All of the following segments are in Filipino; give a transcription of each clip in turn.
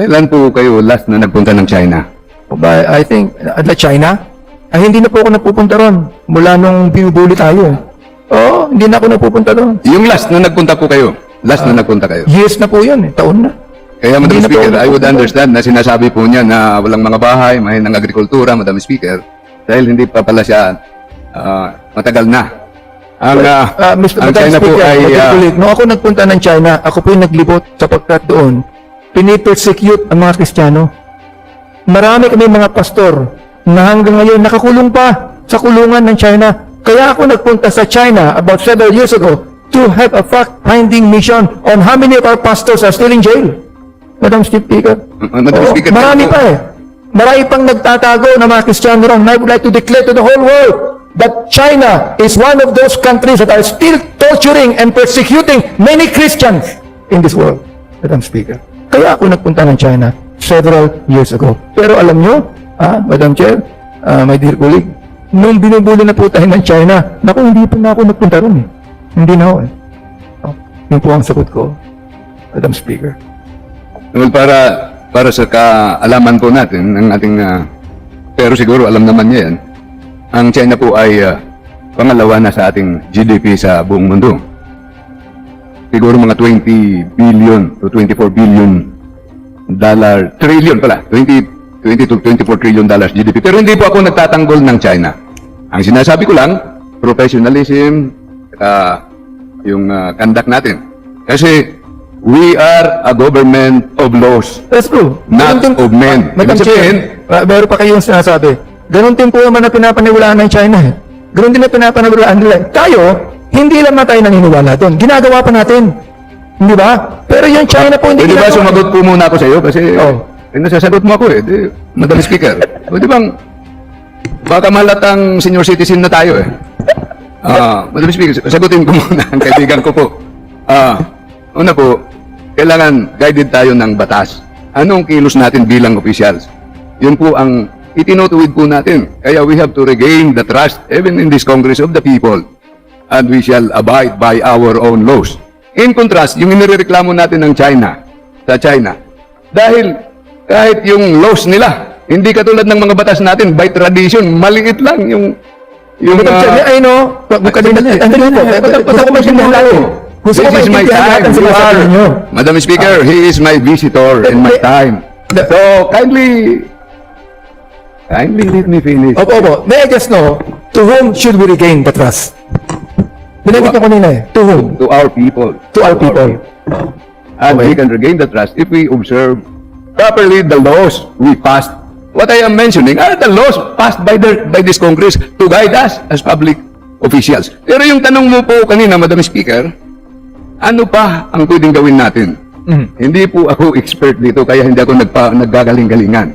Kailan po kayo last na nagpunta ng China? I think, China? Ay, hindi na po ako napupunta ron. Mula nung binubuli tayo. Oo, hindi na ako napupunta ron. Yung last na nagpunta po kayo? Last na nagpunta kayo? Years na po yun, taon na. Kaya, Madam Hindi na po Speaker, ako I would napupunta. understand na sinasabi po niya na walang mga bahay, mahinang agrikultura, Madam Speaker, dahil hindi pa pala siya matagal na. Mr. Ang Madam China po Speaker, ay... Kulit, nung ako nagpunta ng China, ako po yung naglibot sapagkat doon, pinipersecute ang mga Kristiyano. Marami kami mga pastor na hanggang ngayon nakakulong pa sa kulungan ng China. Kaya ako nagpunta sa China about several years ago to have a fact-finding mission on how many of our pastors are still in jail. Madam Speaker. Madam Oo, Speaker, marami pero- pa eh. Marami pang nagtatago na mga Kristiyano ron. I would like to declare to the whole world that China is one of those countries that are still torturing and persecuting many Christians in this world, Madam Speaker. Kaya ako nagpunta ng China several years ago. Pero alam nyo, Madam Chair, my dear colleague, nung binubuli na po tayo ng China, naku, hindi pa na ako nagpunta ron eh. Hindi na ako eh. Yun po ang sagot ko, Madam Speaker. Well, para sa kaalaman po natin ng ating pero siguro alam naman niya yan, ang China po ay pangalawa na sa ating GDP sa buong mundo. Siguro mga 20 billion to 24 billion dollar, trillion pala, 20 to 24 trillion dollars GDP. Pero hindi po ako nagtatanggol ng China. Ang sinasabi ko lang, professionalism, yung conduct natin. Kasi we are a government of laws, That's true. not Ganun din- of men. Madam Ibig sabihin, Chair, meron pa kayong sinasabi. Ganun din po naman na pinapaniwalaan ng China eh. Ganun din na pinapaniwalaan nila. Tayo, hindi lang na tayo naniniwala doon. Ginagawa pa natin. Hindi ba? Pero yung China po hindi pwede ba ginagawa. sumagot po muna ako sa iyo? Kasi nasasagot mo ako eh. Di, Madam Speaker. Pwede bang baka malatang senior citizen na tayo eh. Madam Speaker, sagutin ko muna ang kaibigan ko po. Una po, kailangan guided tayo ng batas. Anong kilos natin bilang officials? Yun po ang itinutuwid po natin. Kaya we have to regain the trust even in this Congress of the people. And we shall abide by our own laws. In contrast, yung inireklamo natin ng China, sa China, dahil kahit yung laws nila, hindi katulad ng mga batas natin, by tradition, maliit lang yung Madam Chair, ay no, gusto ko maintindihan natin. Gusto ko This is my maintindihan time. natin You sinasabi are, ninyo. Madam Speaker, he is my visitor in my time. So, kindly let me finish. Opo. May I just know, to whom should we regain the trust? Binanggit niyo kanina eh. To whom? To our people. To our people. And we can regain the trust if we observe properly the laws we passed. What I am mentioning are the laws passed by this Congress to guide us as public officials. Pero yung tanong mo po kanina, Madam Speaker, ano pa ang pwedeng gawin natin? Hindi po ako expert dito, kaya hindi ako naggagaling-galingan.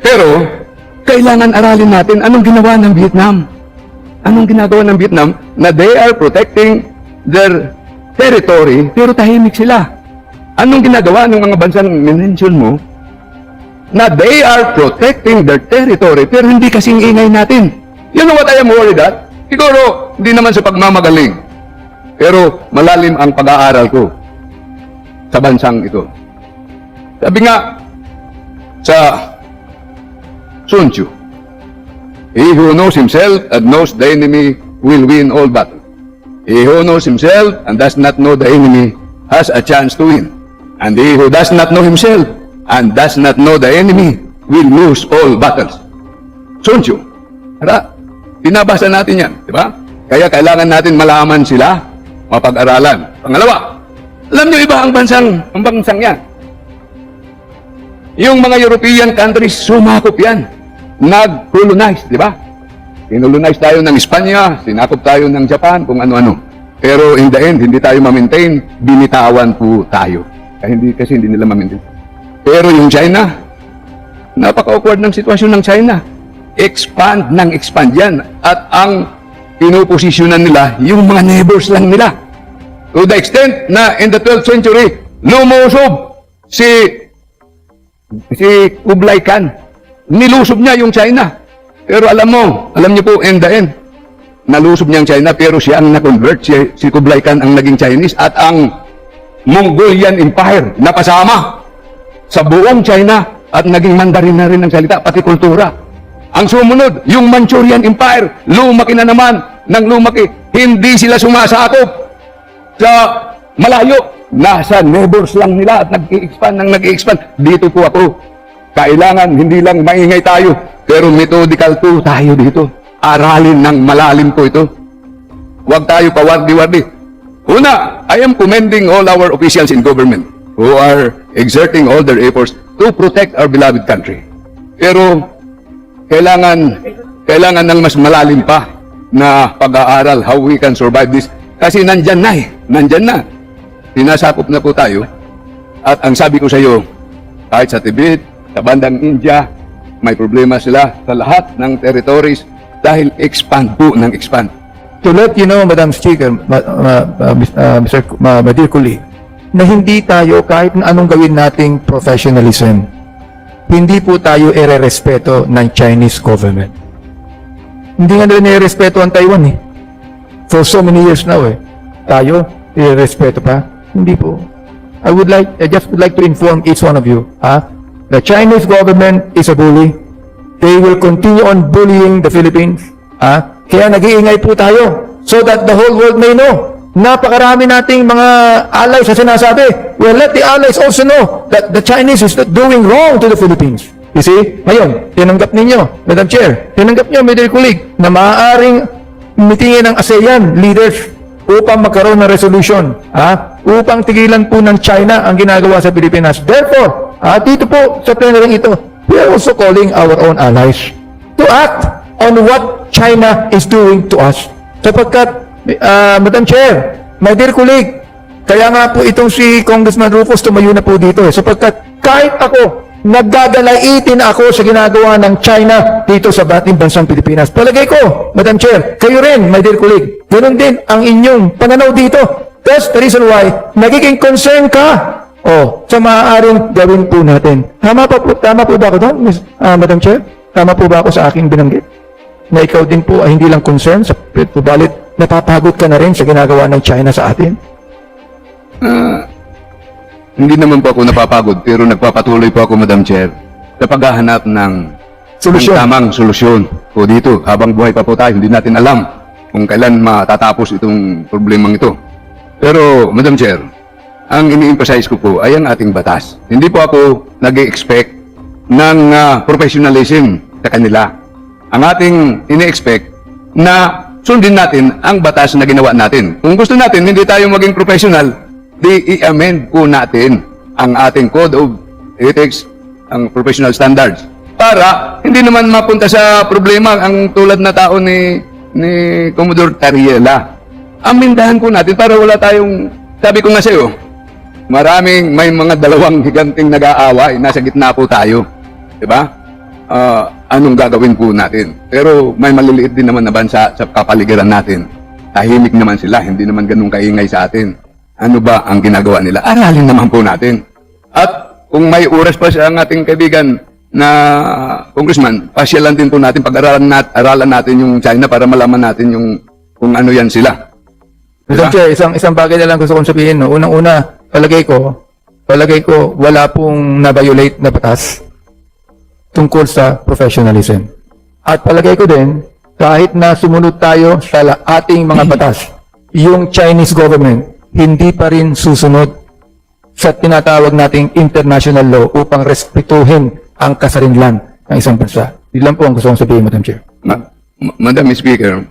Pero, kailangan aralin natin anong ginawa ng Vietnam. Anong ginagawa ng Vietnam na they are protecting their territory, pero tahimik sila. Anong ginagawa ng mga bansang minention mo na they are protecting their territory, pero hindi kasing ingay natin? You know what I am worried at? Siguro, hindi naman sa pagmamagaling. Pero malalim ang pag-aaral ko sa bansang ito. Sabi nga sa Sun Tzu, he who knows himself and knows the enemy will win all battle. He who knows himself and does not know the enemy has a chance to win. And he who does not know himself and does not know the enemy will lose all battles. Sun Tzu. Binabasa natin yan, di ba? Kaya kailangan natin malaman sila, mapag-aralan. Pangalawa, alam niyo iba ang bansang yan. Yung mga European countries, sumakop yan. Nag-colonize, di ba? Kinolonize tayo ng Espanya, sinakop tayo ng Japan, kung ano-ano. Pero in the end, hindi tayo ma-maintain, binitawan po tayo. Kasi hindi nila ma-maintain. Pero yung China, napaka-awkward ng sitwasyon ng China. Expand ng expand yan. At ang pinuposisyonan nila, yung mga neighbors lang nila. To the extent na in the 12th century, lumusob si Kublai Khan. Nilusob niya yung China. Pero alam niyo po, in the end, nalusob niya ang China, pero siya ang na-convert, si Kublai Khan ang naging Chinese, at ang Mongolian Empire napasama sa buong China at naging Mandarin na rin ang salita, pati kultura. Ang sumunod, yung Manchurian Empire, lumaki na naman ng lumaki. Hindi sila sumasakop sa malayo. Nasa neighbors lang nila at nag-i-expand. Dito po ako. Kailangan hindi lang maingay tayo, pero methodical po tayo dito. Aralin ng malalim po ito. Huwag tayo pawardi-wardi. Una, I am commending all our officials in government who are exerting all their efforts to protect our beloved country. Pero kailangan ng mas malalim pa na pag-aaral how we can survive this. Kasi nandyan na nandyan na. Sinasakop na po tayo. At ang sabi ko sa iyo, kahit sa Tibet, sa bandang India, may problema sila sa lahat ng territories dahil expand po ng expand. To let you know, Madam Speaker, my dear colleague, na hindi tayo kahit na anong gawin nating professionalism, hindi po tayo ire-respeto ng Chinese government. Hindi nga nila nire-respeto ang Taiwan eh. For so many years now eh. Tayo, ire-respeto pa? Hindi po. I just would like to inform each one of you, the Chinese government is a bully. They will continue on bullying the Philippines. Kaya nag-iingay po tayo so that the whole world may know. Napakarami nating mga allies na sinasabi. Well, let the allies also know that the Chinese is not doing wrong to the Philippines. You see? Ngayon, tinanggap ninyo, Madam Chair, tinanggap niyo, my dear colleague, na maaaring mitingin ng ASEAN leaders upang magkaroon ng resolution, upang tigilan po ng China ang ginagawa sa Pilipinas. Therefore, dito po sa plenary ito, we are also calling our own allies to act on what China is doing to us. Sapagkat, Madam Chair, my dear colleague, kaya nga po itong si Congressman Rufus tumayo na po dito sapagkat kahit ako, nagdadalaitin ako sa ginagawa ng China dito sa ating bansang Pilipinas. Palagay ko, Madam Chair, kayo rin, my dear colleague, ganoon din ang inyong pananaw dito. That's the reason why nagiging concern ka sa maaaring gawin po natin. Tama po ba ako doon, Madam Chair? Tama po ba ako sa aking binanggit? Na ikaw din po ay hindi lang concern, subalit napapagod ka na rin sa ginagawa ng China sa atin? Hindi naman po ako napapagod, pero nagpapatuloy po ako, Madam Chair, sa paghahanap ng Solusyon. tamang solusyon po dito. Habang buhay pa po tayo, hindi natin alam kung kailan matatapos itong problemang ito. Pero, Madam Chair, ang ini-emphasize ko po ay ang ating batas. Hindi po ako nag-expect ng professionalism sa kanila. Ang ating ini-expect na sundin natin ang batas na ginawa natin. Kung gusto natin, hindi tayo maging professional, di i-amend po natin ang ating Code of Ethics, ang professional standards, para hindi naman mapunta sa problema ang tulad na tao ni Commodore Tariela. Amindahan po natin para wala tayong, sabi ko nga sa iyo, may mga dalawang higanting nag-aaway, nasa gitna po tayo. Diba? Anong gagawin po natin? Pero may maliliit din naman na bansa sa kapaligiran natin. Tahimik naman sila, hindi naman ganun kaingay sa atin. Ano ba ang ginagawa nila? Aralin naman po natin. At kung may oras pa sa ating kaibigan na congressman, pasyalan din po natin, pag-aralan natin yung China para malaman natin yung kung ano yan sila. Madam Chair, isang bagay na lang gusto kong sabihin. No? Unang-una, palagay ko, wala pong na-violate na batas tungkol sa professionalism. At palagay ko din, kahit na sumunod tayo sa ating mga batas, yung Chinese government, hindi pa rin susunod sa tinatawag nating international law upang respetuhin ang kasarinlan ng isang bansa. Yun lang po ang gusto kong sabihin, Madam Chair. Madam Speaker,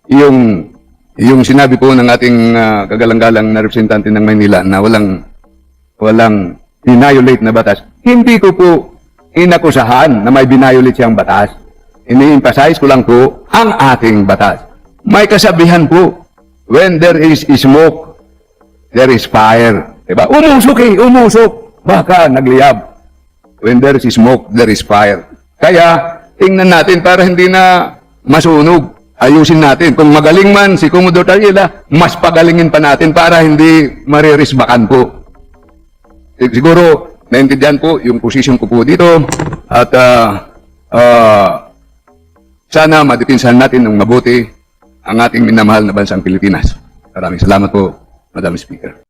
yung sinabi po ng ating kagalang-galang na representante ng Maynila na walang binayolate na batas, hindi ko po inakusahan na may binayolate siyang batas. Ini-emphasize ko lang po ang ating batas. May kasabihan po, when there is smoke, there is fire. Diba? Umusok. Baka nagliyab. When there is smoke, there is fire. Kaya, tingnan natin para hindi na masunog. Ayusin natin. Kung magaling man si Commodore Tariela, mas pagalingin pa natin para hindi maririsbakan po. Siguro, naintindihan po yung position ko po dito. At sana madipinsahan natin ng mabuti ang ating minamahal na bansang Pilipinas. Maraming salamat po, Madam Speaker.